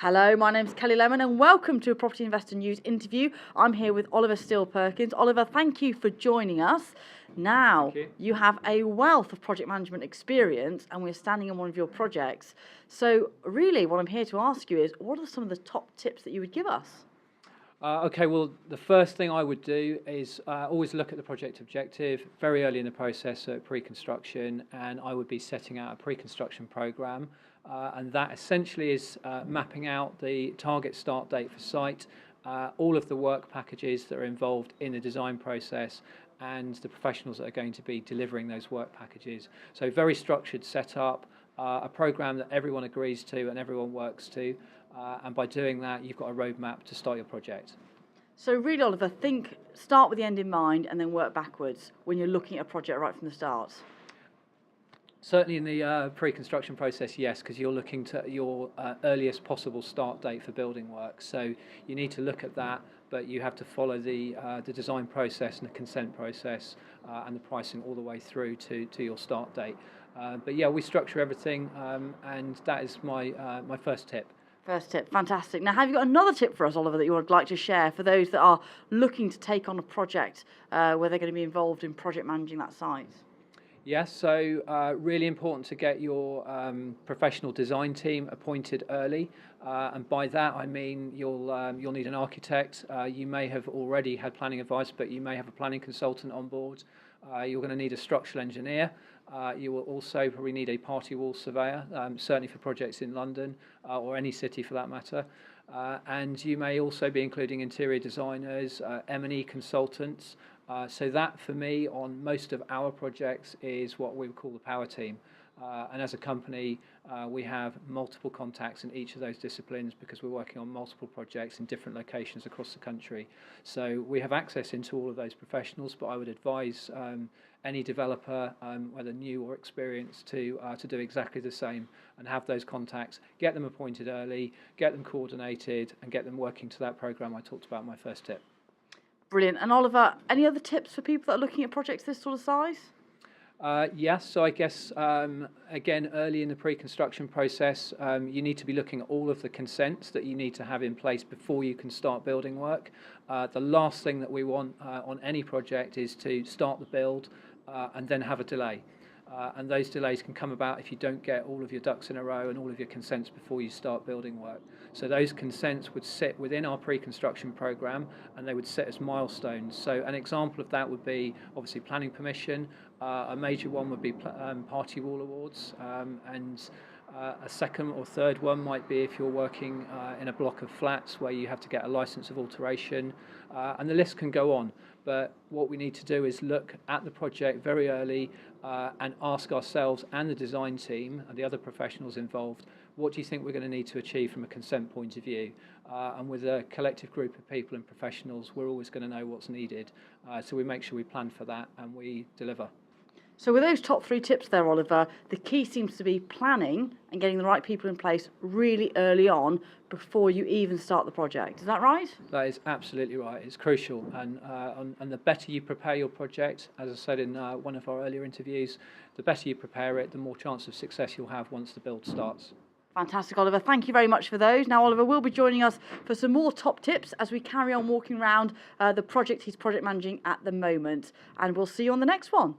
Hello, my name's Kelly Lemon and welcome to a Property Investor News interview. I'm here with Oliver Steele-Perkins. Oliver, thank you for joining us. Now, you have a wealth of project management experience and we're standing on one of your projects. So really what I'm here to ask you is, what are some of the top tips that you would give us? Okay, well, the first thing I would do is always look at the project objective very early in the process at pre-construction, and I would be setting out a pre-construction program, and that essentially is mapping out the target start date for site, all of the work packages that are involved in the design process, and the professionals that are going to be delivering those work packages. So very structured setup, a program that everyone agrees to and everyone works to. And by doing that, you've got a roadmap to start your project. So really, Oliver, start with the end in mind and then work backwards when you're looking at a project right from the start. Certainly in the pre-construction process, yes, because you're looking to your earliest possible start date for building work. So you need to look at that, but you have to follow the design process and the consent process and the pricing all the way through to your start date. But yeah, we structure everything, and that is my first tip. First tip, fantastic. Now, have you got another tip for us, Oliver, that you would like to share for those that are looking to take on a project where they're going to be involved in project managing that site? Yes, so really important to get your professional design team appointed early, and by that I mean you'll need an architect. You may have already had planning advice, but you may have a planning consultant on board. You're going to need a structural engineer. You will also probably need a party wall surveyor, certainly for projects in London or any city for that matter. And you may also be including interior designers, M&E consultants. So that, for me, on most of our projects is what we would call the power team. And as a company, we have multiple contacts in each of those disciplines because we're working on multiple projects in different locations across the country. So we have access into all of those professionals, but I would advise any developer, whether new or experienced, to do exactly the same and have those contacts, get them appointed early, get them coordinated, and get them working to that program I talked about in my first tip. Brilliant. And Oliver, any other tips for people that are looking at projects this sort of size? Yes, so I guess, again, early in the pre-construction process, you need to be looking at all of the consents that you need to have in place before you can start building work. The last thing that we want on any project is to start the build and then have a delay. And those delays can come about if you don't get all of your ducks in a row and all of your consents before you start building work. So those consents would sit within our pre-construction program and they would sit as milestones. So an example of that would be obviously planning permission. A major one would be party wall awards, and a second or third one might be if you're working in a block of flats where you have to get a license of alteration, and the list can go on. But what we need to do is look at the project very early and ask ourselves and the design team and the other professionals involved, what do you think we're going to need to achieve from a consent point of view? And with a collective group of people and professionals, we're always going to know what's needed. So we make sure we plan for that and we deliver. So with those top 3 tips there, Oliver, the key seems to be planning and getting the right people in place really early on before you even start the project. Is that right? That is absolutely right. It's crucial. And the better you prepare your project, as I said in one of our earlier interviews, the better you prepare it, the more chance of success you'll have once the build starts. Fantastic, Oliver. Thank you very much for those. Now, Oliver will be joining us for some more top tips as we carry on walking around the project he's project managing at the moment. And we'll see you on the next one.